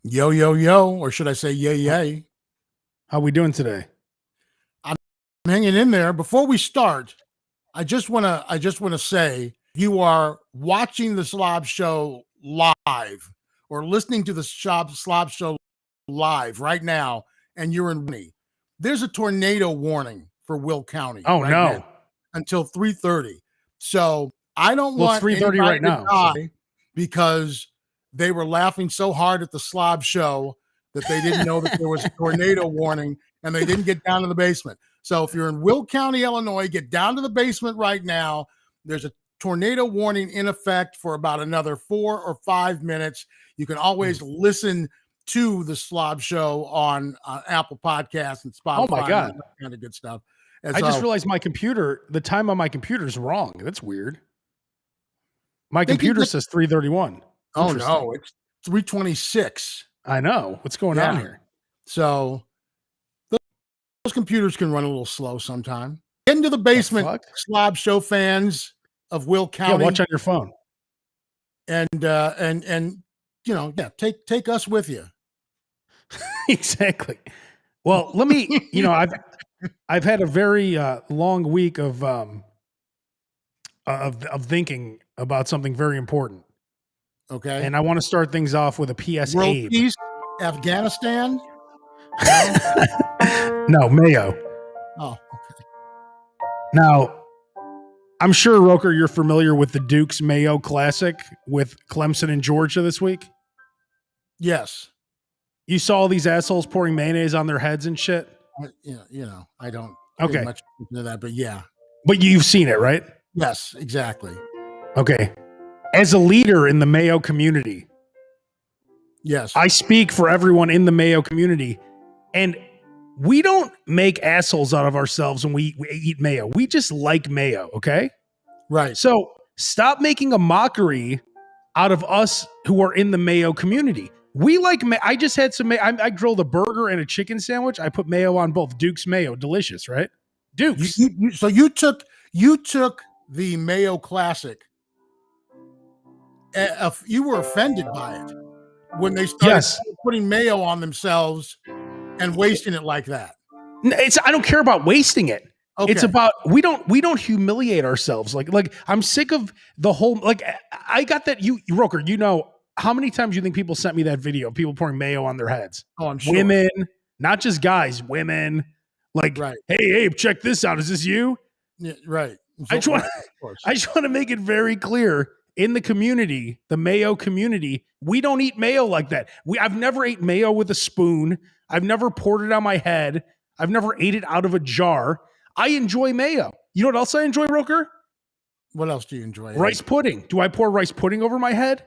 Yo, yo, yo, or should I say yay, yay? How we doing today? I'm hanging in there. Before we start, I just wanna say you are watching the Slob Show live or listening to the Slob Show live right now, and you're in me. There's a tornado warning for Will County Oh right now no. until 3:30. So I don't Well, it's want 3:30 anybody right to now. die because they were laughing so hard at the Slob Show that they didn't know that there was a tornado warning and they didn't get down to the basement. So if you're in Will County, Illinois, get down to the basement right now. There's a tornado warning in effect for about another 4 or 5 minutes. You can always listen to the Slob Show on Apple Podcasts and Spotify. Oh my God. And that kind of good stuff. And I so just realized the time on my computer is wrong. That's weird. My computer says 3:31. Oh no, it's 3:26. I know. What's going on here? So those computers can run a little slow sometime. Get into the basement, Slob Show fans of Will County. Yeah, watch on your phone. And you know, take us with you. Exactly. Well, let me, I've had a very long week of thinking about something very important. Okay. And I want to start things off with a PSAbe. World peace, Afghanistan? No, Mayo. Oh, okay. Now, I'm sure, Roker, you're familiar with the Duke's Mayo Classic with Clemson and Georgia this week? Yes. You saw all these assholes pouring mayonnaise on their heads and shit? I don't pay much into that, but yeah. But you've seen it, right? Yes, exactly. Okay. As a leader in the Mayo community, yes, I speak for everyone in the Mayo community, and we don't make assholes out of ourselves when we eat mayo. We just like mayo, okay? Right. So stop making a mockery out of us who are in the Mayo community. We like I just had some I grilled a burger and a chicken sandwich. I put mayo on both. Duke's Mayo, delicious, right? Duke's. So you took the Mayo Classic. You were offended by it when they started putting mayo on themselves and wasting it like that. I don't care about wasting it. Okay. It's about we don't humiliate ourselves. Like I'm sick of the whole I got that Roker, how many times you think people sent me that video of people pouring mayo on their heads? Oh, I'm sure. Women, not just guys, women. Like, right. Hey, Abe, check this out. Is this you? Yeah, right. I just want to make it very clear. In the community, the Mayo community, we don't eat mayo like that. I've never ate mayo with a spoon. I've never poured it on my head. I've never ate it out of a jar. I enjoy mayo. You know what else I enjoy, Roker? What else do you enjoy? Rice pudding. Do I pour rice pudding over my head?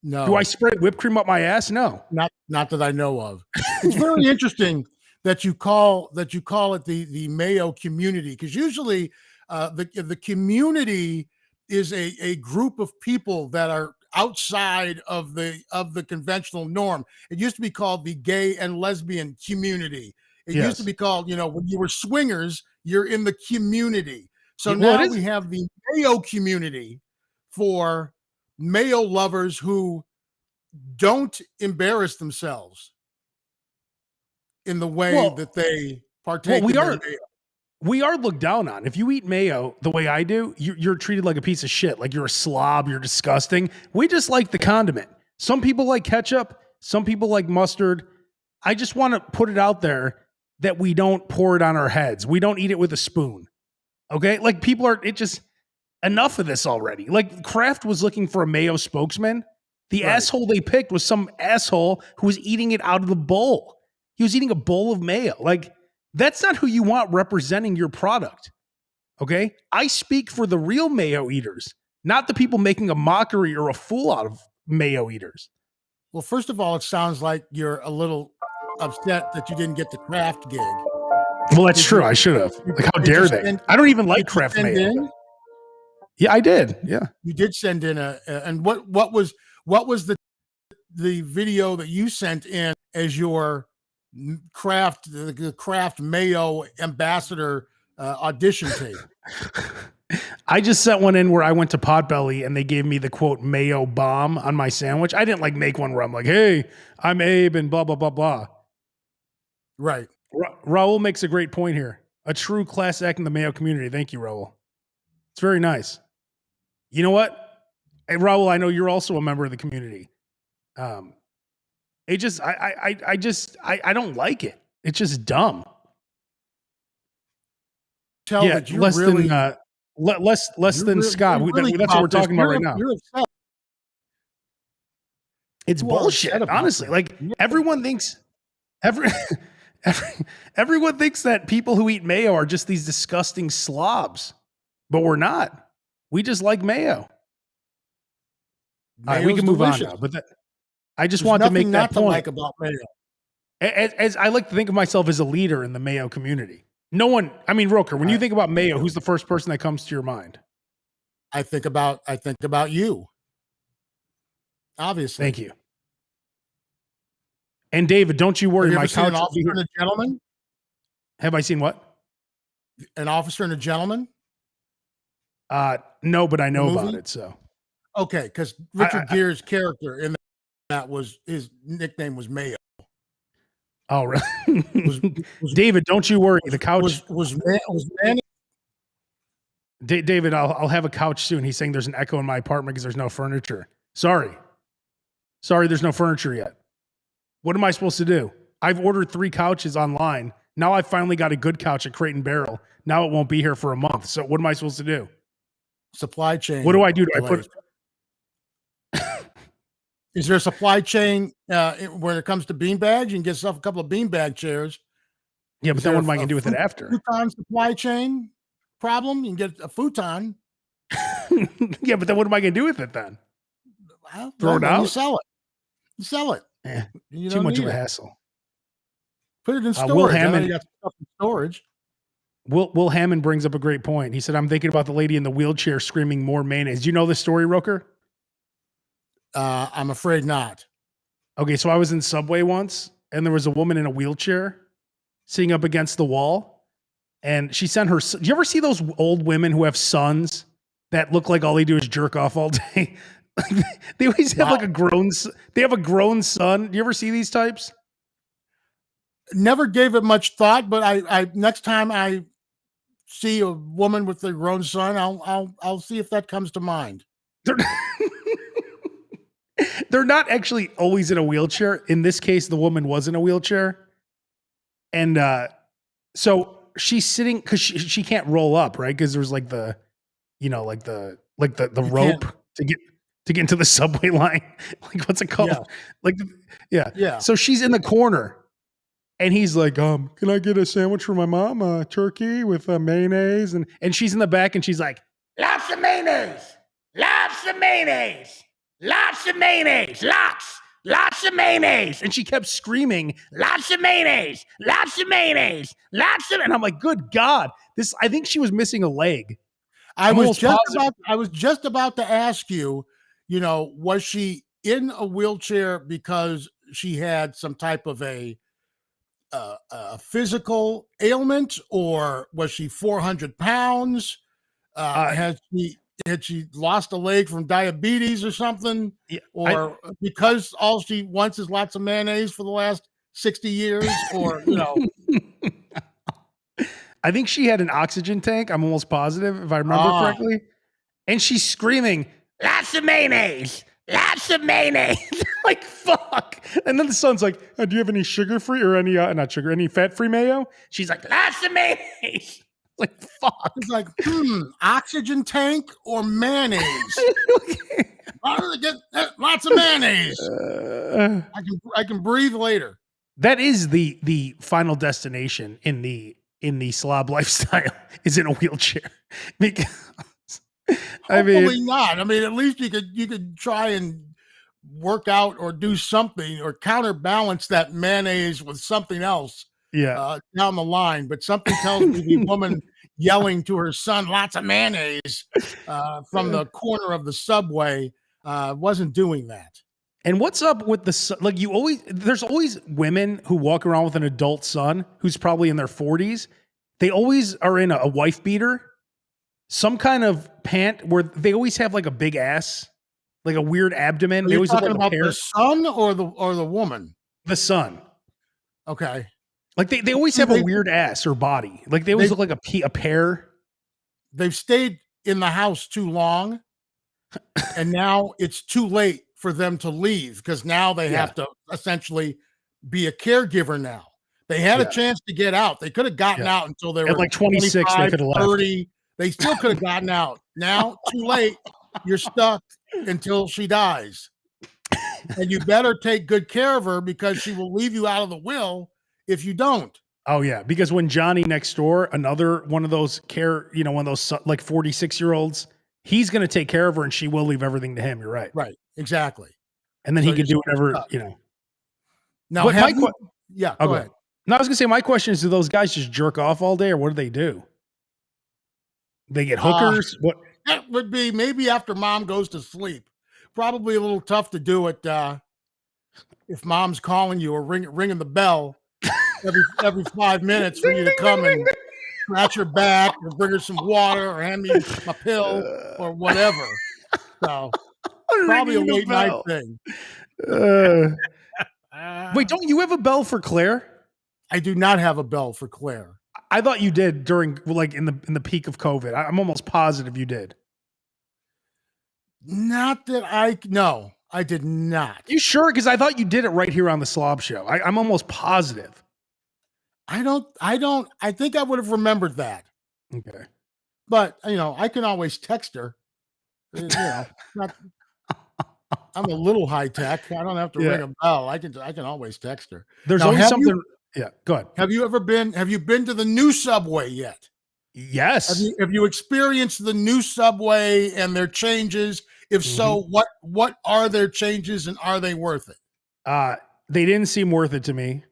No. Do I spread whipped cream up my ass? No. Not that I know of. It's very interesting that you call it the Mayo community, because usually the community is a group of people that are outside of the conventional norm. It used to be called the gay and lesbian community. It used to be called, when you were swingers, you're in the community. So now we have the Mayo community for Mayo lovers who don't embarrass themselves in the way that they partake in their mayo. We are looked down on. If you eat mayo the way I do, you're treated like a piece of shit. Like you're a slob. You're disgusting. We just like the condiment. Some people like ketchup. Some people like mustard. I just want to put it out there that we don't pour it on our heads. We don't eat it with a spoon. Okay? Like enough of this already. Like Kraft was looking for a mayo spokesman. The asshole they picked was some asshole who was eating it out of the bowl. He was eating a bowl of mayo. Like, that's not who you want representing your product, okay? I speak for the real mayo eaters, not the people making a mockery or a fool out of mayo eaters. Well, first of all, it sounds like you're a little upset that you didn't get the Kraft gig. Well, that's true. I should have. Like, how dare they? I don't even like Kraft mayo. Yeah, I did. Yeah, you did send in and what was the video that you sent in as your the Kraft Mayo ambassador audition tape? I just sent one in where I went to Potbelly and they gave me the quote Mayo bomb on my sandwich. I didn't like make one where I'm like, hey, I'm Abe and blah, blah, blah, blah. Right. Raul makes a great point here. A true class act in the Mayo community. Thank you, Raul. It's very nice. You know what? Hey, Raul, I know you're also a member of the community. It just, I don't like it. It's just dumb. Tell Yeah, that you're less really, than less than Scott. you're really That's what we're about this. talking about right now. You're upset. It's You are bullshit, upset about honestly. that. Like everyone thinks everyone thinks that people who eat mayo are just these disgusting slobs, but we're not. We just like mayo. All right, we Mayo's can move delicious. on now. But I just There's want to make nothing that not to point. like about mayo. As I like to think of myself as a leader in the Mayo community. No one, I mean, Roker, when you think about Mayo, who's the first person that comes to your mind? I think about you. Obviously. Thank you. And David, don't you worry, Have you my ever seen couch an will be officer here. and a gentleman? Have I seen what? An officer and a gentleman? No, but I know movie? about it. So Okay, because Richard Gere's character in that was his nickname was Mayo. oh, really? David, don't you worry. The couch was Manny. David, I'll have a couch soon. He's saying there's an echo in my apartment because there's no furniture. Sorry, there's no furniture yet. What am I supposed to do? I've ordered 3 couches online. Now I've finally got a good couch at Crate and Barrel. Now it won't be here for a month. So what am I supposed to do? Supply chain. What do I do? Do I delays. Is there a supply chain when it comes to beanbags? You can get yourself a couple of beanbag chairs. Yeah, but then what am I going to do with it after? Futon supply chain problem. You can get a futon. Yeah, but then what am I going to do with it then? Well, Throw it out? You sell it. You sell it. You Too much of a hassle. Put it in storage. Will I know Hammond, you got stuff in storage. Will Hammond brings up a great point. He said, I'm thinking about the lady in the wheelchair screaming more mayonnaise. Do you know this story, Roker? I'm afraid not. Okay, so I was in Subway once, and there was a woman in a wheelchair sitting up against the wall, and she sent her. Do you ever see those old women who have sons that look like all they do is jerk off all day? They always have like a grown. They have a grown son. Do you ever see these types? Never gave it much thought, but I next time I see a woman with a grown son, I'll see if that comes to mind. They're not actually always in a wheelchair. In this case, the woman was in a wheelchair. And so she's sitting because she can't roll up, right? Because there's like the rope to get into the subway line. Like, what's it called? Yeah. Yeah. So she's in the corner. And he's like, can I get a sandwich for my mom? Turkey with mayonnaise. And she's in the back and she's like, lots of mayonnaise, lots of mayonnaise. Lots of mayonnaise, lots of mayonnaise. And she kept screaming, lots of mayonnaise, lots of mayonnaise, lots of, and I'm like, good God, I think she was missing a leg. I was just about to ask you, was she in a wheelchair because she had some type of a physical ailment, or was she 400 pounds? Had she lost a leg from diabetes or something? Yeah, or because all she wants is lots of mayonnaise for the last 60 years? Or, I think she had an oxygen tank. I'm almost positive, if I remember correctly. And she's screaming, lots of mayonnaise, lots of mayonnaise. Like, fuck. And then the son's like, do you have any sugar-free or any, not sugar, any fat-free mayo? She's like, lots of mayonnaise. Like, fuck. It's like, oxygen tank or mayonnaise? How do they get lots of mayonnaise? I can breathe later. That is the final destination in the slob lifestyle, is in a wheelchair. Because hopefully not. I mean, at least you could try and work out or do something or counterbalance that mayonnaise with something else. Yeah, down the line, but something tells me the woman yelling to her son, lots of mayonnaise, from the corner of the subway, wasn't doing that. And what's up with there's always women who walk around with an adult son who's probably in their 40s. They always are in a wife beater. some kind of pant where they always have like a big ass, like a weird abdomen. Are They you always look talking like a about pear. the son or the woman? The son. Okay. Like they always See, have a weird ass or body. Like they always look like a pear. They've stayed in the house too long, and now it's too late for them to leave because now they have to essentially be a caregiver now. They had a chance to get out. They could have gotten out until they were at like 26. They could have left. 30. They still could have gotten out. Now, too late. You're stuck until she dies. And you better take good care of her because she will leave you out of the will if you don't. Oh yeah, because when Johnny next door, another one of those one of those like 46-year-olds, he's going to take care of her and she will leave everything to him. You're right. Right. Exactly. And then So he can do whatever, stuck. Now, But have you, yeah, go ahead. No, I was going to say, my question is, do those guys just jerk off all day or what do they do? They get hookers? What? That would be maybe after mom goes to sleep. Probably a little tough to do it if mom's calling you or ringing the bell every 5 minutes for you to come and scratch her back or bring her some water or hand me a pill or whatever. So probably a late night thing. Wait, don't you have a bell for Claire? I do not have a bell for Claire. I thought you did during like in the peak of COVID. I'm almost positive you did. Not that no, I did not. You sure? Because I thought you did it right here on the Slob Show. I'm almost positive. I think I would have remembered that. Okay. But I can always text her. I'm a little high tech. I don't have to ring a bell. I can always text her. There's always something. Yeah, go ahead. Have you been to the new subway yet? Yes. Have you experienced the new subway and their changes? If so, what are their changes and are they worth it? They didn't seem worth it to me.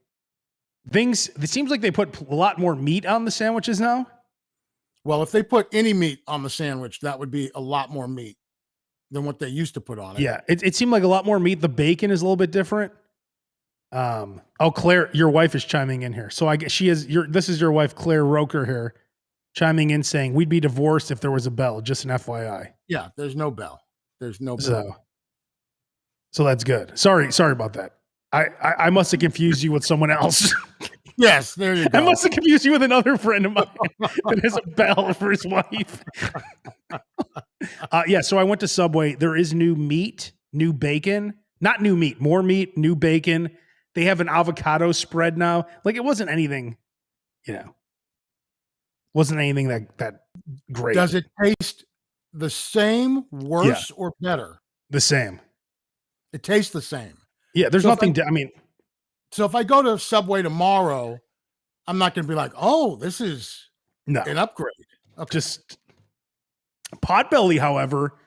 It seems like they put a lot more meat on the sandwiches now. Well, if they put any meat on the sandwich, that would be a lot more meat than what they used to put on it. Yeah, it seemed like a lot more meat. The bacon is a little bit different. Claire, your wife is chiming in here. So I guess this is your wife, Claire Roker here, chiming in saying we'd be divorced if there was a bell. Just an FYI. Yeah, there's no bell. There's no bell. So that's good. Sorry about that. I must have confused you with someone else. Yes, there you go. I must have confused you with another friend of mine that has a bell for his wife. So I went to Subway. There is new meat, new bacon. Not new meat, more meat, new bacon. They have an avocado spread now. Like it wasn't anything, wasn't anything that great. Does it taste the same, worse, or better? The same. It tastes the same. Yeah, there's nothing. So if I go to Subway tomorrow, I'm not going to be like, oh, this is an upgrade. Okay. Just Potbelly, however,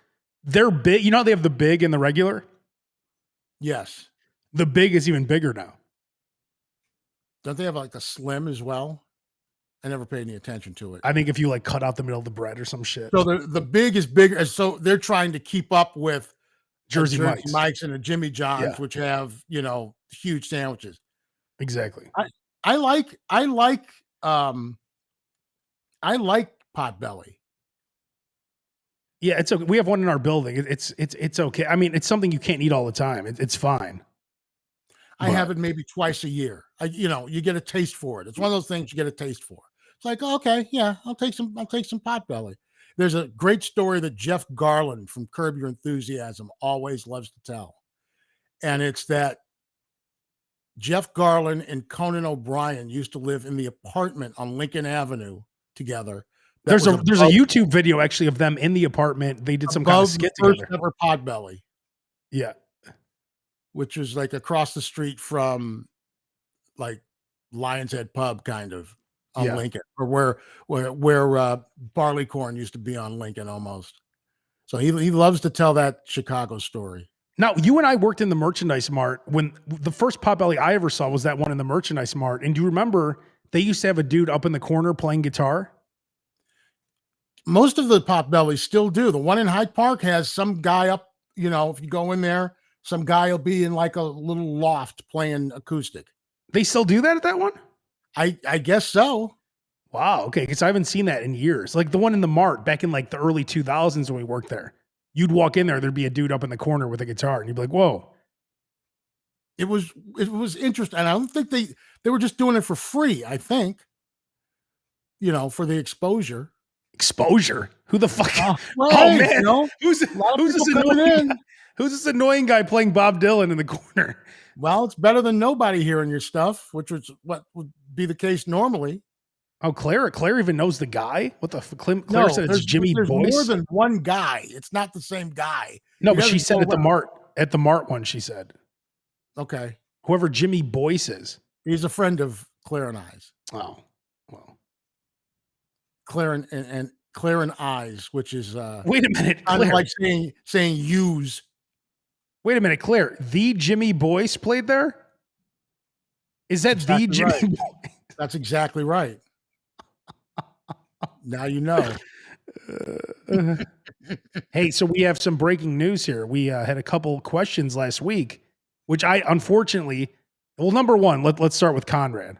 they're big. You know how they have the big and the regular? Yes. The big is even bigger now. Don't they have like the slim as well? I never paid any attention to it. I think if you like cut out the middle of the bread or some shit. So the big is bigger. So they're trying to keep up with Jersey Mike's and the Jimmy John's, which have, huge sandwiches. Exactly. I like Potbelly. Yeah, it's okay. We have one in our building. It's okay. I mean, it's something you can't eat all the time. It's fine. I have it maybe twice a year. You get a taste for it. It's one of those things you get a taste for. It's like, okay, yeah, I'll take some Potbelly. There's a great story that Jeff Garland from Curb Your Enthusiasm always loves to tell. And it's that Jeff Garland and Conan O'Brien used to live in the apartment on Lincoln Avenue together. There's a YouTube video actually of them in the apartment. They did some kind of skit together. First ever Potbelly. Yeah. Which was like across the street from like Lion's Head Pub kind of on Lincoln, or where Barleycorn used to be on Lincoln almost. So he loves to tell that Chicago story. Now, you and I worked in the Merchandise Mart when the first Potbelly I ever saw was that one in the Merchandise Mart. And do you remember they used to have a dude up in the corner playing guitar? Most of the Potbellies still do. The one in Hyde Park has some guy up, if you go in there, some guy will be in like a little loft playing acoustic. They still do that at that one? I guess so. Wow. Okay. Because I haven't seen that in years. Like the one in the Mart back in like the early 2000s when we worked there. You'd walk in there, there'd be a dude up in the corner with a guitar, and you'd be like, "Whoa." It was interesting. And I don't think they were just doing it for free. I think, for the exposure. Exposure. Who the fuck? Well, Oh hey, man, who's a lot of this people coming annoying in. guy? Who's this annoying guy playing Bob Dylan in the corner? Well, it's better than nobody hearing your stuff, which was what would be the case normally. Oh, Claire even knows the guy. What the? Claire No, said it's Jimmy there's Boyce. more than one guy. It's not the same guy. No, He but she doesn't said go at the around. Mart. At the Mart one, she said. Okay, Whoever Jimmy Boyce is. he's a friend of Claire and I's. Oh, well. Claire and Claire and I's, which is Wait a minute, kind of Claire. like saying use. Wait a minute, Claire. The Jimmy Boyce played there? Is that Exactly the Jimmy right. Boyce? That's exactly right. Now you know. Hey, so we have some breaking news here. We had a couple questions last week, which I unfortunately, well, number one, let's start with Conrad.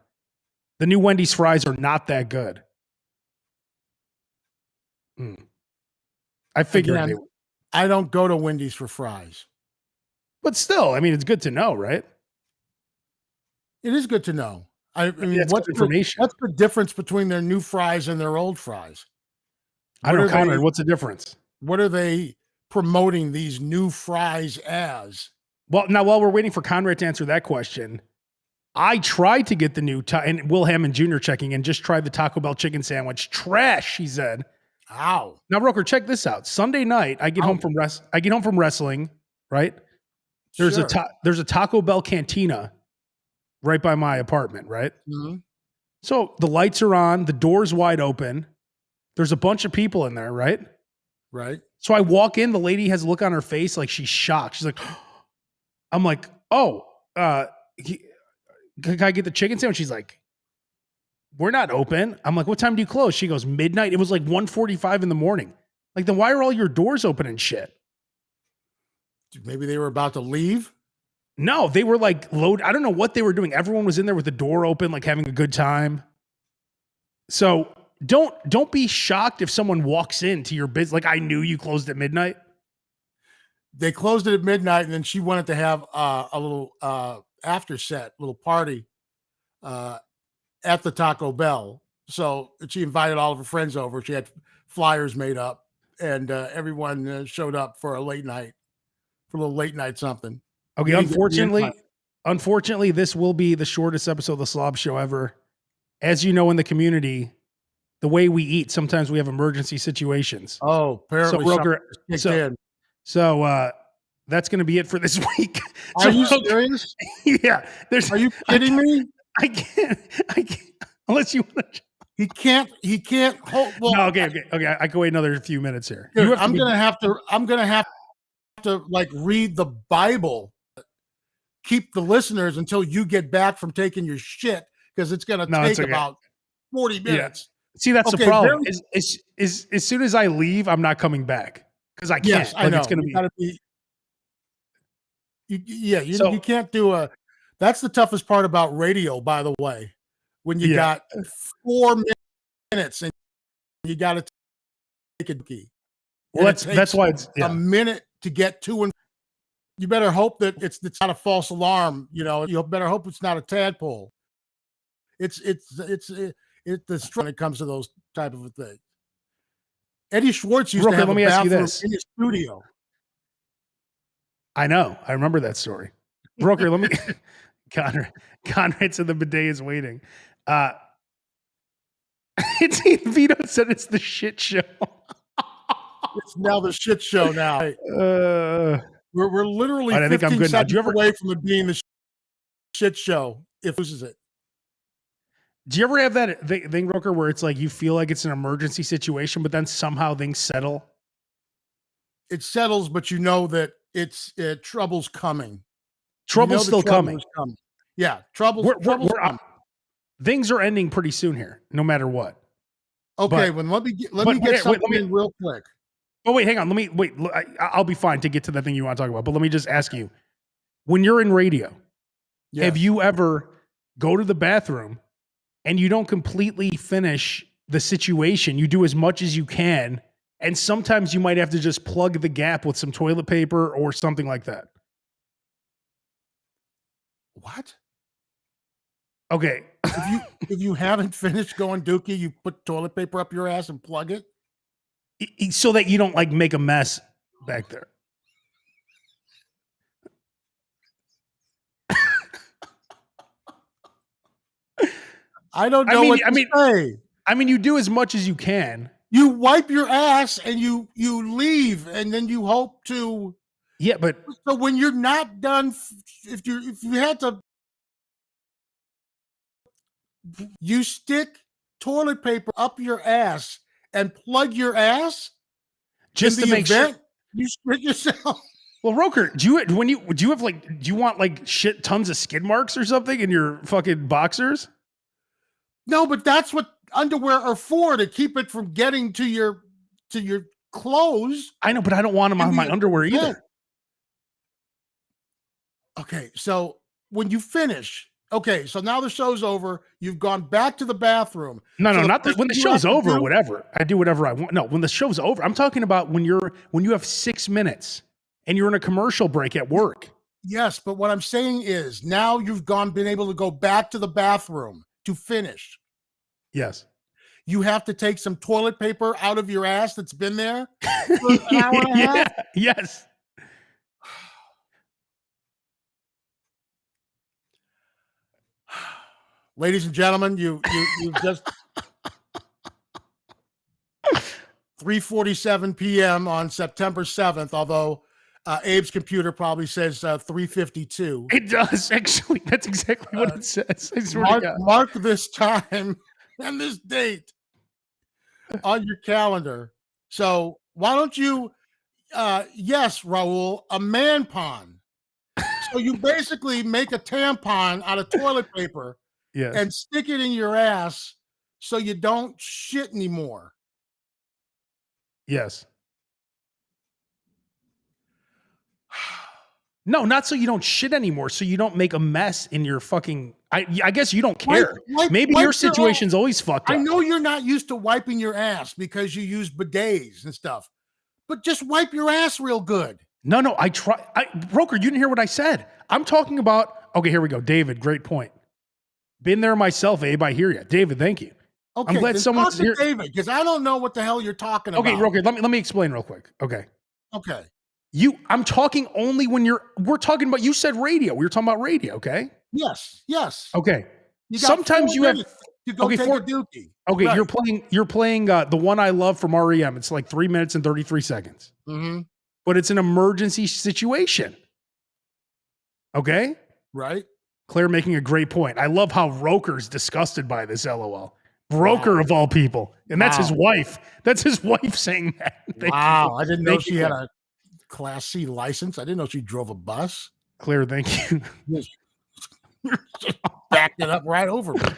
The new Wendy's fries are not that good. I figured Again, they were. I don't go to Wendy's for fries. But still, I mean, it's good to know, right? It is good to know. I mean, that's what's good information. what's the difference between their new fries and their old fries? I don't What know, are Conrad, they- what's the difference? What are they promoting these new fries as? Well, now while we're waiting for Conrad to answer that question, I tried to get the new and Will Hammond Jr. checking in, just tried the Taco Bell chicken sandwich. Trash, he said. Ow. Now, Roker, check this out. Sunday night, I get home from wrestling, right? There's Sure. there's a Taco Bell cantina right by my apartment, right? Mm-hmm. So the lights are on, the door's wide open. There's a bunch of people in there, right? Right. So I walk in, the lady has a look on her face like she's shocked. She's like, I'm like, oh, can I get the chicken sandwich? She's like, we're not open. I'm like, what time do you close? She goes, midnight. It was like 1:45 in the morning. Like, then why are all your doors open and shit? Maybe they were about to leave. No, they were like load. I don't know what they were doing. Everyone was in there with the door open, like having a good time. So don't be shocked if someone walks into your business. Like, I knew you closed at midnight. They closed it at midnight, and then she wanted to have a little after set, little party at the Taco Bell. So she invited all of her friends over. She had flyers made up, and everyone showed up for a little late night something. Okay, unfortunately, this will be the shortest episode of the Slob Show ever. As you know, in the community, the way we eat, sometimes we have emergency situations. Oh, apparently So that's going to be it for this week. Are you serious? Yeah. Are you kidding me? I can't. Unless you want to. He can't hold. Well, No, okay. I can wait another few minutes here. Dude, I'm gonna have to like read the Bible. Keep the listeners until you get back from taking your shit, because it's gonna take about 40 minutes. Yeah. See, that's the problem. As soon as I leave, I'm not coming back because I can't. Yes, I know. It's gonna be. You can't do a. That's the toughest part about radio, by the way. When you got 4 minutes and you got to take a key. Well, that's why it's a minute to get to, and you better hope that it's not a false alarm. You better hope it's not a tadpole. It's the struggle when it comes to those type of things. Eddie Schwartz used to have a bathroom in his studio. I know. I remember that story. Broker, let me. Conrad said the bidet is waiting. Vito said it's the shit show. It's now the shit show now. We're literally 15 seconds away from it being the shit show if it loses it. Do you ever have that thing, Roker, where it's like you feel like it's an emergency situation, but then somehow things settle? It settles, but you know that trouble's coming. Trouble's still coming. Yeah, trouble's coming. Things are ending pretty soon here, no matter what. Okay, let me get something in real quick. Oh, wait, hang on. I'll be fine to get to that thing you want to talk about. But let me just ask you, when you're in radio, have you ever go to the bathroom and you don't completely finish the situation. You do as much as you can. And sometimes you might have to just plug the gap with some toilet paper or something like that. What? Okay. If you haven't finished going dookie, you put toilet paper up your ass and plug it? So that you don't like make a mess back there. I don't know what to say. I mean, you do as much as you can. You wipe your ass and you leave, and then you hope to. Yeah, but so when you're not done, if you had to, you stick toilet paper up your ass and plug your ass. Just to make sure you spit yourself. Well, Roker, do you want like shit tons of skid marks or something in your fucking boxers? No, but that's what underwear are for, to keep it from getting to your clothes. I know, but I don't want them on my underwear either. Okay, so when you finish, so now the show's over. You've gone back to the bathroom. No, so not when the show's over or whatever. I do whatever I want. No, when the show's over, I'm talking about when you have 6 minutes and you're in a commercial break at work. Yes, but what I'm saying is now you've been able to go back to the bathroom to finish. Yes. You have to take some toilet paper out of your ass that's been there for an hour and a half? Yes. Ladies and gentlemen, you just 3:47 p.m. on September 7th, although Abe's computer probably says 3:52. It does, actually. That's exactly what it says. I swear to God. Mark this time and this date on your calendar. So why don't you, yes, Raul, a man pond. So you basically make a tampon out of toilet paper and stick it in your ass so you don't shit anymore. Yes. No, not so you don't shit anymore, so you don't make a mess in your fucking. I guess you don't care. Maybe your situation's always fucked up. I know you're not used to wiping your ass because you use bidets and stuff, but just wipe your ass real good. No, I try. Broker, you didn't hear what I said. I'm talking about. Okay, here we go. David, great point. Been there myself, Abe. I hear you, David. Thank you. Okay, I'm glad someone's here. David, because I don't know what the hell you're talking about. Okay, Roker, let me explain real quick. Okay. I'm talking only when we're talking about, you said radio. We were talking about radio, okay? Yes. Okay. Sometimes you have to go take a dookie. Okay, right. You're playing the One I Love from REM. It's like 3 minutes and 33 seconds. Mm-hmm. But it's an emergency situation. Okay? Right. Claire making a great point. I love how Roker's disgusted by this, LOL. Broker of all people. And that's his wife. That's his wife saying that. Wow. I didn't know she had a Class C license. I didn't know she drove a bus. Claire, thank you. Just backed it up right over me. Okay.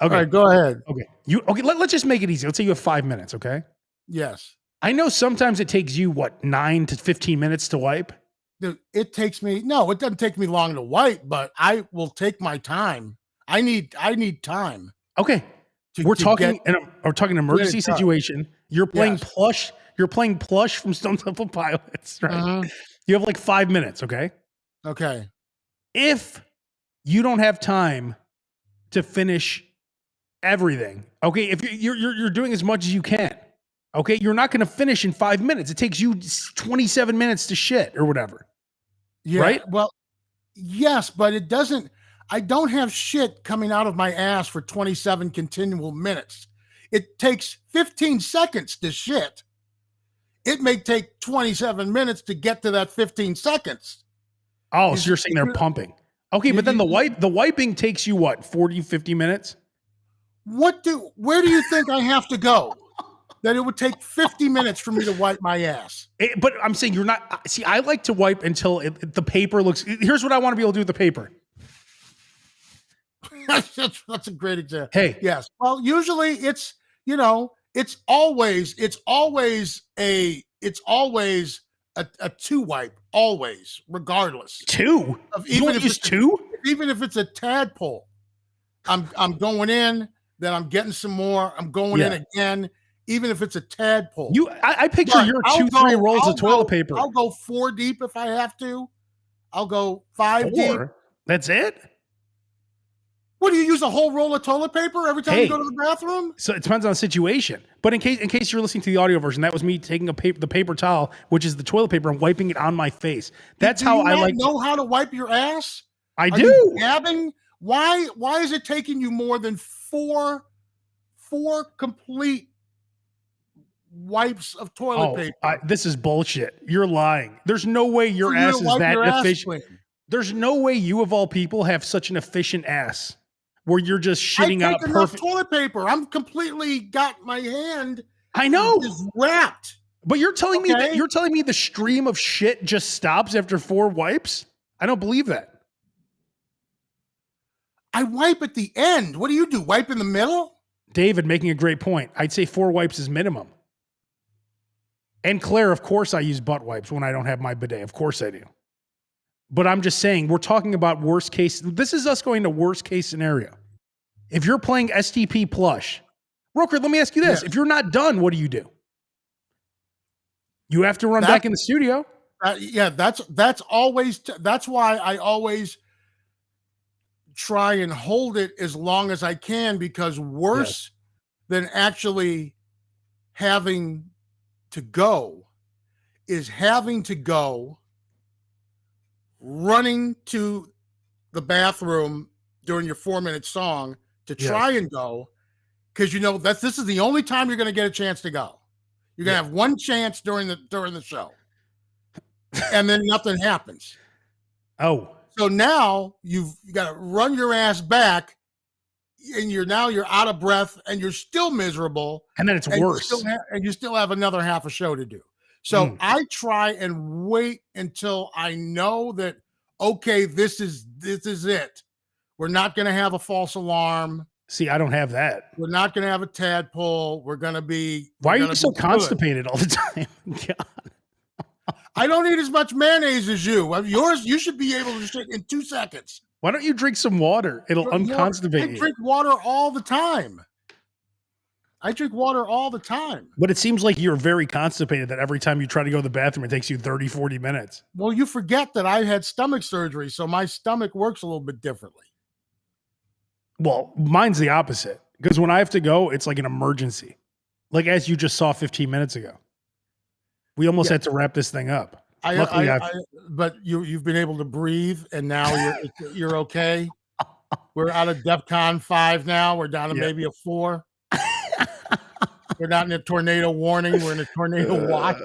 All right, go ahead. Okay. Let's just make it easy. Let's say you have 5 minutes, okay? Yes. I know sometimes it takes you, 9 to 15 minutes to wipe? Dude, it doesn't take me long to wipe, but I will take my time. I need time. Okay. We're talking an emergency situation. You're playing plush. You're playing plush from Stone Temple Pilots, right? Uh-huh. You have like 5 minutes, okay? Okay. If you don't have time to finish everything, okay? If you're doing as much as you can, okay? You're not going to finish in 5 minutes. It takes you 27 minutes to shit or whatever. Yeah. Right? Well, yes, but it doesn't. I don't have shit coming out of my ass for 27 continual minutes. It takes 15 seconds to shit. It may take 27 minutes to get to that 15 seconds. Oh, so you're saying they're pumping. Okay, but then the wiping takes you what, 40, 50 minutes? Where do you think I have to go? That it would take 50 minutes for me to wipe my ass. But I'm saying you're not. See, I like to wipe until the paper looks. Here's what I want to be able to do with the paper. That's a great example. Hey, yes. Well, usually it's always a two wipe, always, regardless. Two? Even if it's two? Even if it's a tadpole. I'm going in, then I'm getting some more. I'm going in again, even if it's a tadpole. I picture your 2-3 rolls of toilet paper. I'll go 4 deep if I have to. I'll go 5 deep. That's it? What, do you use a whole roll of toilet paper every time you go to the bathroom? So it depends on the situation. But in case you're listening to the audio version, that was me taking the paper towel, which is the toilet paper, and wiping it on my face. That's how I like. Know how to wipe your ass? I do. Dabbing? Why is it taking you more than four complete wipes of toilet paper? This is bullshit. You're lying. There's no way your ass is that efficient. There's no way you of all people have such an efficient ass where you're just shitting out perfect toilet paper. I'm completely got my hand. I know. Is wrapped. But you're telling me the stream of shit just stops after 4 wipes? I don't believe that. I wipe at the end. What do you do? Wipe in the middle? David making a great point. I'd say 4 wipes is minimum. And Claire, of course I use butt wipes when I don't have my bidet. Of course I do. But I'm just saying, we're talking about worst case. This is us going to worst case scenario. If you're playing STP plush, Roker, let me ask you this. If you're not done, what do? You have to run back in the studio. That's always, that's why I always try and hold it as long as I can, because worse than actually having to go is having to go running to the bathroom during your 4-minute song to try and go, because this is the only time you're going to get a chance to go. You're going to have one chance during the show, and then nothing happens. Oh, so now you've got to run your ass back, and you're out of breath, and you're still miserable, and then it's worse, and you still have another half a show to do. So I try and wait until I know that, okay, this is it. We're not going to have a false alarm. See, I don't have that. We're not going to have a tadpole. We're going to be. Why are you so constipated all the time? God. I don't eat as much mayonnaise as you. You should be able to shit in 2 seconds. Why don't you drink some water? It'll unconstipate you. I drink water all the time. But it seems like you're very constipated, that every time you try to go to the bathroom, it takes you 30, 40 minutes. Well, you forget that I had stomach surgery, so my stomach works a little bit differently. Well, mine's the opposite, because when I have to go, it's like an emergency. Like, as you just saw 15 minutes ago. We almost had to wrap this thing up. But you've been able to breathe, and now you're okay. We're out of DEFCON 5 now. We're down to maybe a 4. We're not in a tornado warning. We're in a tornado watch.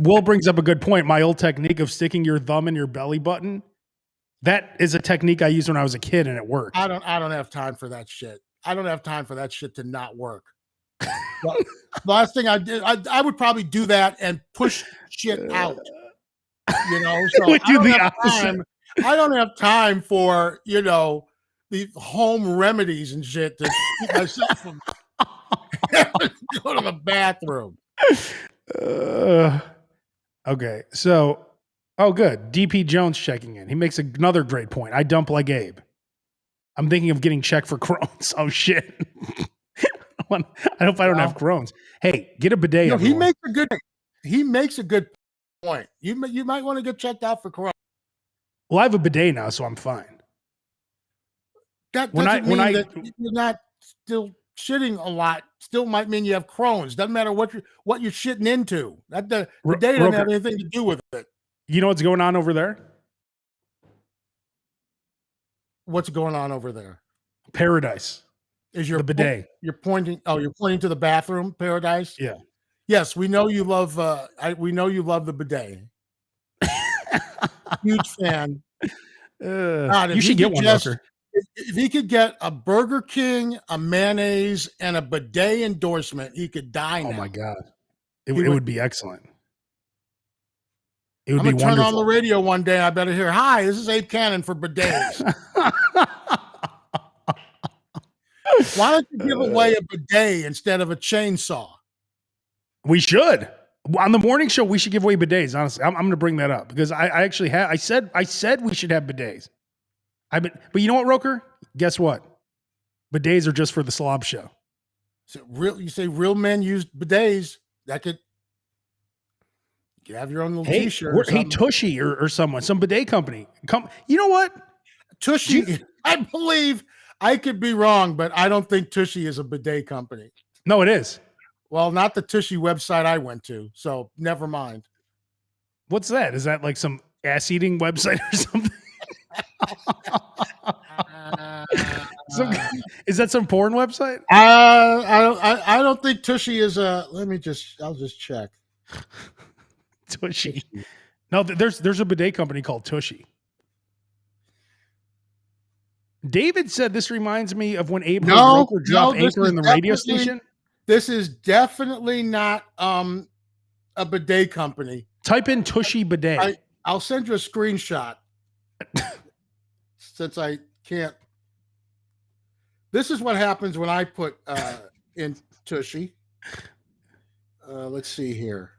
Will brings up a good point. My old technique of sticking your thumb in your belly button, that is a technique I used when I was a kid, and it worked. I don't have time for that shit. I don't have time for that shit to not work. The last thing I did, I would probably do that and push shit out. So I don't have time for, the home remedies and shit to keep myself from go to the bathroom. Okay, so good. DP Jones checking in. He makes another great point. I dump like Abe. I'm thinking of getting checked for Crohn's. Oh shit. I hope I don't have Crohn's. Hey, get a bidet. He makes a good point. You might want to get checked out for Crohn's. Well, I have a bidet now, so I'm fine. That doesn't mean that you're not still shitting a lot. Still might mean you have Crohn's. Doesn't matter what you're shitting into. The bidet doesn't have anything to do with it. You know what's going on over there? What's going on over there? Paradise. Is your the bidet? You're pointing to the bathroom. Paradise. Yeah. Yes, we know you love. We know you love the bidet. Huge fan. God, you should get one, Rucker. If he could get a Burger King, a mayonnaise, and a bidet endorsement, he could die now. Oh my God. It would be excellent. It would be wonderful. Turn on the radio one day. I better hear, "Hi, this is Abe Cannon for bidets." Why don't you give away a bidet instead of a chainsaw? We should. On the morning show, we should give away bidets. Honestly, I'm going to bring that up because I actually have. I said we should have bidets. But you know what, Roker? Guess what? Bidets are just for the slob show. So you say real men use bidets. That could you have your own little T-shirt. Or hey, Tushy or someone, some bidet company. You know what? Tushy. I believe I could be wrong, but I don't think Tushy is a bidet company. No, it is. Well, not the Tushy website I went to, so never mind. What's that? Is that like some ass-eating website or something? Is that some porn website? I don't think Tushy is a. I'll just check. Tushy. No, there's a bidet company called Tushy. David said this reminds me of when Abraham dropped Anchor in the radio station. This is definitely not a bidet company. Type in Tushy bidet. I'll send you a screenshot since I can't. This is what happens when I put in Tushy. Let's see here.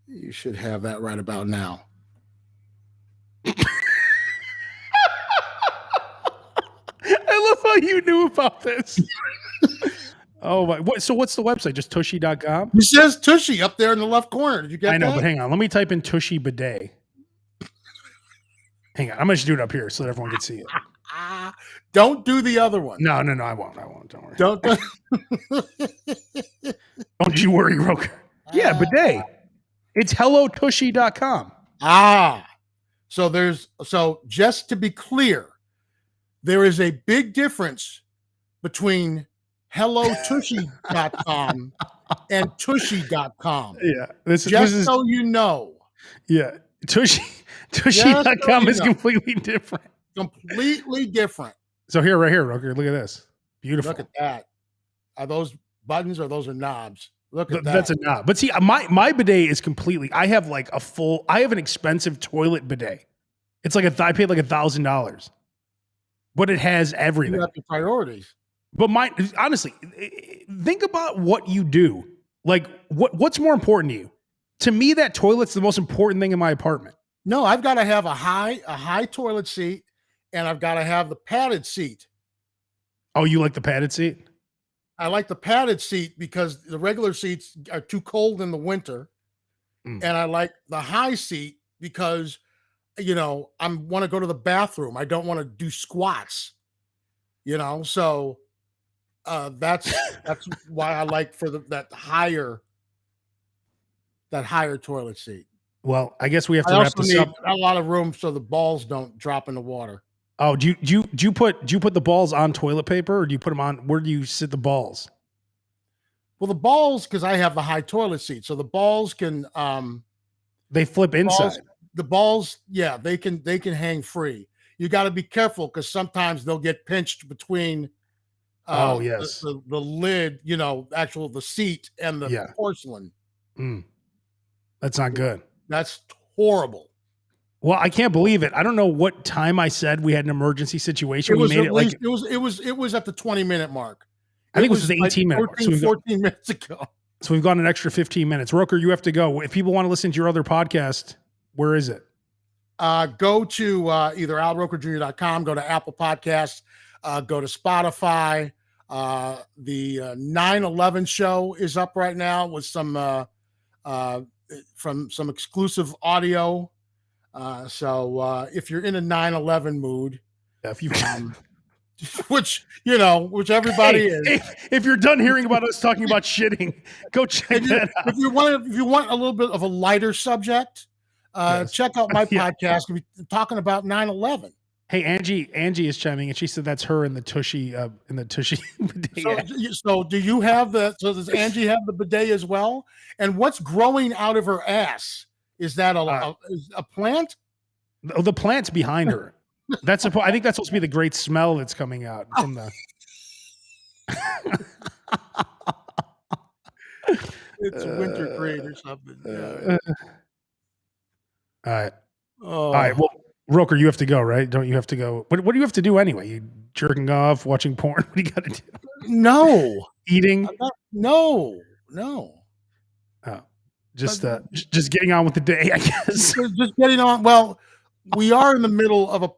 You should have that right about now. I love how you knew about this. Oh my! So what's the website? Just tushy.com? It says Tushy up there in the left corner. Did you get that? I know, but hang on. Let me type in Tushy bidet. Hang on. I'm going to do it up here so that everyone can see it. Don't do the other one. No, I won't. Don't worry. Don't you worry, Roker. Yeah, bidet. It's hellotushy.com. So just to be clear, there is a big difference between hellotushy.com and tushy.com. Yeah. This is so you know. Yeah. Tushy.com is completely different. Completely different. So right here, Roker, look at this. Beautiful. Look at that. Are those buttons or those are knobs? Look at that. That's a knob. But see, my bidet is completely, I have an expensive toilet bidet. It's like I paid like $1,000. But it has everything. You have the priorities. But honestly, think about what you do. Like what's more important to you? To me, that toilet's the most important thing in my apartment. No, I've got to have a high toilet seat, and I've got to have the padded seat. Oh, you like the padded seat? I like the padded seat because the regular seats are too cold in the winter. And I like the high seat because, I want to go to the bathroom. I don't want to do squats, so that's why I like for that higher toilet seat. Well, I guess we have to wrap this up. A lot of room so the balls don't drop in the water. Oh, do you put the balls on toilet paper, or do you put them on? Where do you sit the balls? Well, the balls, because I have the high toilet seat, so the balls can they flip inside. The balls, yeah, they can hang free. You got to be careful because sometimes they'll get pinched between. The lid, the seat and the porcelain. That's not good. That's horrible. Well, I can't believe it. I don't know what time I said we had an emergency situation. It was at the 20-minute mark. I think it was the 18-minute mark. 14 minutes ago. So we've gone an extra 15 minutes. Roker, you have to go. If people want to listen to your other podcast, where is it? Go to either alrokerjr.com, go to Apple Podcasts, go to Spotify. The 9/11 show is up right now with some from some exclusive audio. So if you're in a 9/11 mood, which everybody is. If you're done hearing about us talking about shitting, go check that out. If you want a little bit of a lighter subject, check out my podcast. We're talking about 9/11. Hey, Angie is chiming in. She said that's her in the Tushy bidet. So do you have does Angie have the bidet as well? And what's growing out of her ass? Is that a plant? The plant's behind her. I think that's supposed to be the great smell that's coming out from the. It's wintergreen or something. Yeah. All right. All right. Well, Roker, you have to go, right? Don't you have to go? What do you have to do anyway? You jerking off, watching porn? What do you got to do? No. Eating? No. Oh, just getting on with the day, I guess. Just getting on. Well, we are in the middle of a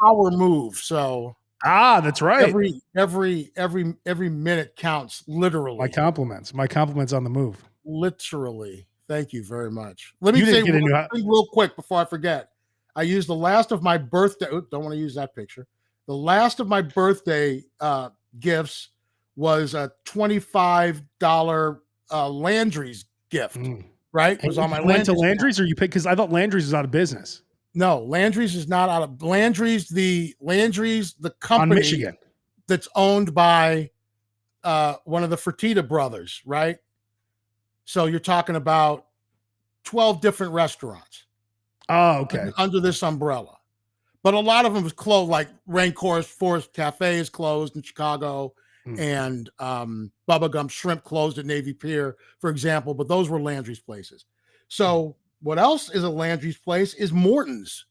power move, so That's right. every minute counts, literally. My compliments. My compliments on the move. Literally. Thank you very much. Let me You say didn't get one into thing real quick before I forget. I used the last of my birthday. Don't want to use that picture. The last of my birthday gifts was a $25 Landry's gift. Right? It was on my You went to Landry's account. Landry's, or you picked, because I thought Landry's was out of business. No, Landry's is not out of Landry's. The company On Michigan that's owned by one of the Fertitta brothers, right? So you're talking about 12 different restaurants. Oh, okay. Under this umbrella. But a lot of them was closed, like Rainforest Cafe is closed in Chicago, and Bubba Gump Shrimp closed at Navy Pier, for example. But those were Landry's places. So what else is a Landry's place is Morton's.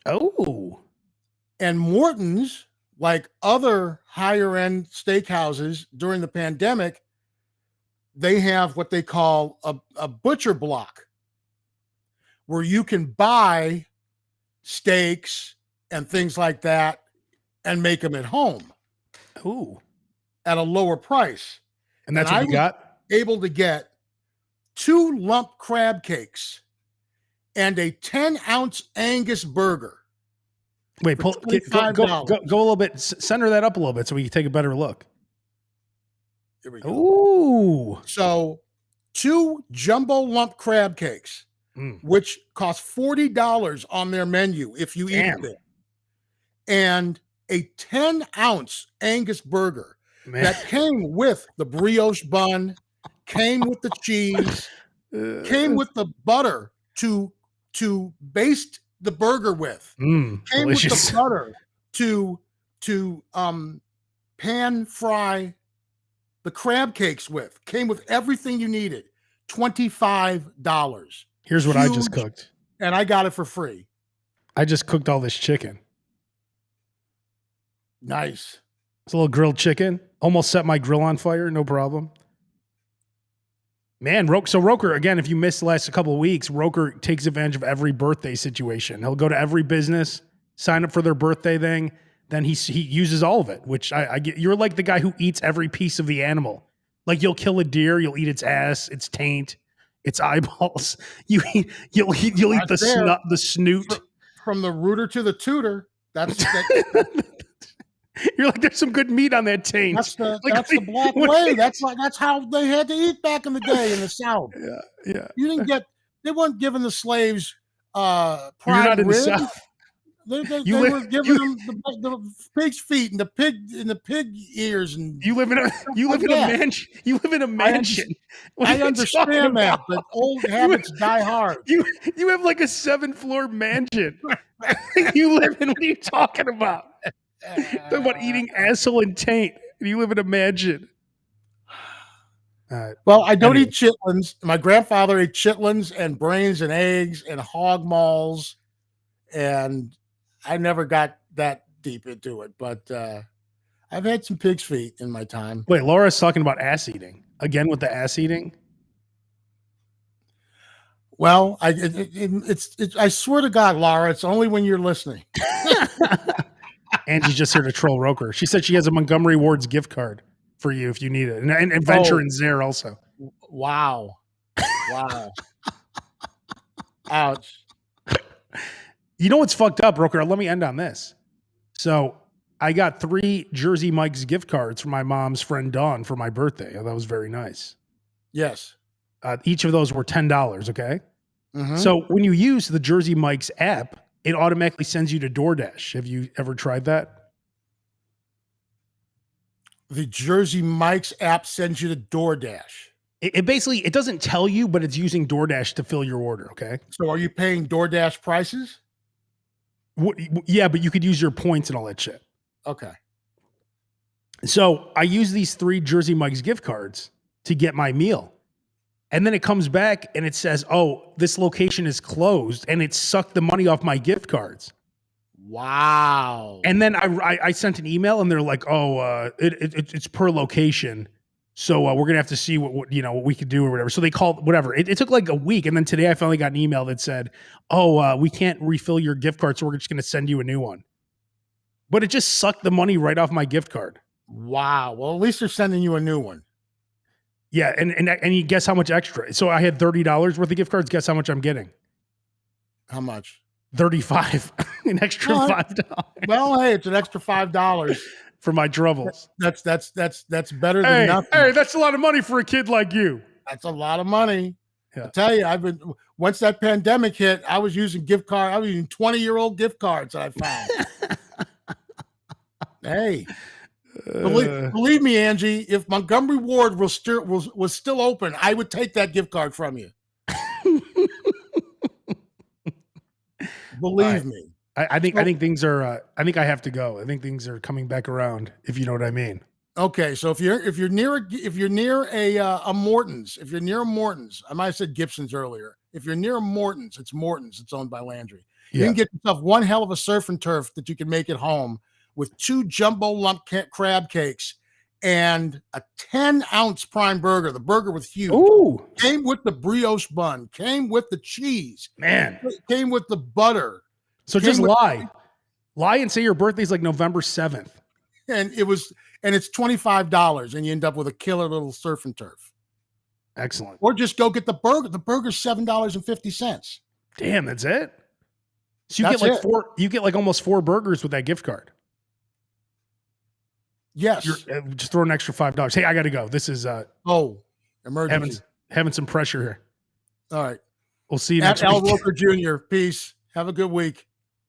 Oh. And Morton's, like other higher end steakhouses during the pandemic, they have what they call a butcher block where you can buy steaks and things like that and make them at home. Ooh. At a lower price. And that's what you got? Able to get 2 lump crab cakes and a 10-ounce Angus burger. Wait, go a little bit. Center that up a little bit so we can take a better look. Here we go. Ooh. So 2 jumbo lump crab cakes, which cost $40 on their menu if you eat it. And a 10-ounce Angus burger that came with the brioche bun, came with the cheese, came with the butter to baste the burger with, came delicious. with the butter to pan fry the crab cakes with, came with everything you needed. $25. Here's what I just cooked. And I got it for free. I just cooked all this chicken. Nice. It's a little grilled chicken. Almost set my grill on fire. No problem. Man, so Roker, again, if you missed the last couple of weeks, Roker takes advantage of every birthday situation. He'll go to every business, sign up for their birthday thing. Then he uses all of it, which I get. You're like the guy who eats every piece of the animal. Like you'll kill a deer, you'll eat its ass, its taint, its eyeballs. You'll eat the snoot. From the rooter to the tutor. That's You're like, there's some good meat on that taint. That's the black way. That's how they had to eat back in the day in the South. Yeah. They weren't giving the slaves prime rib. The South. They were giving them the pig's feet and the pig ears, and you live in a mansion. You live in a mansion. I understand that, but old habits die hard. You have like a 7-floor mansion. You live in. What are you talking about? Talking about eating asshole and taint. You live in a mansion. Well, I don't eat chitlins. My grandfather ate chitlins and brains and eggs and hog malls, and I never got that deep into it. But I've had some pig's feet in my time. Wait, Laura's talking about ass eating again with the ass eating. Well, I swear to God, Laura, it's only when you're listening. Angie's just here to troll Roker. She said she has a Montgomery Ward's gift card for you if you need it, and Venture and Zare also. Wow. Ouch. You know what's fucked up, Roker? Let me end on this. So I got 3 Jersey Mike's gift cards from my mom's friend Dawn for my birthday. That was very nice. Yes. Each of those were $10. Okay. Mm-hmm. So when you use the Jersey Mike's app, it automatically sends you to DoorDash. Have you ever tried that? The Jersey Mike's app sends you to DoorDash. It basically, it doesn't tell you, but it's using DoorDash to fill your order. Okay. So are you paying DoorDash prices? Yeah, but you could use your points and all that shit. Okay. So I use these 3 Jersey Mike's gift cards to get my meal. And then it comes back and it says, oh, this location is closed, and it sucked the money off my gift cards. Wow. And then I sent an email and they're like, oh, it's per location. So we're gonna have to see what what we could do or whatever. So they called whatever. It took like a week, and then today I finally got an email that said, "Oh, we can't refill your gift card, so we're just gonna send you a new one." But it just sucked the money right off my gift card. Wow. Well, at least they're sending you a new one. Yeah, and you guess how much extra? So I had $30 worth of gift cards. Guess how much I'm getting? How much? 35, an extra $5. Well, hey, it's an extra $5 for my troubles. That's better than nothing. Hey, that's a lot of money for a kid like you. That's a lot of money. Yeah. I tell you, once that pandemic hit, I was using 20-year-old gift cards that I found. Hey, believe me, Angie, if Montgomery Ward was still open, I would take that gift card from you. Believe me. I think things are. I think I have to go. I think things are coming back around. If you know what I mean. Okay, so if you're near a Morton's, I might have said Gibson's earlier. If you're near a Morton's, it's Morton's. It's owned by Landry. Yeah. You can get yourself one hell of a surf and turf that you can make at home with 2 jumbo lump crab cakes and a 10-ounce prime burger. The burger was huge. Ooh. Came with the brioche bun. Came with the cheese. Man. Came with the butter. So just lie and say your birthday's like November 7th. And it's $25, and you end up with a killer little surf and turf. Excellent. Or just go get the burger. The burger's $7.50. Damn, that's it. So you get like you get like almost 4 burgers with that gift card. Yes. Just throw an extra $5. Hey, I got to go. This is emergency. Having some pressure here. All right. We'll see you next week. Al Roker Jr. Peace. Have a good week.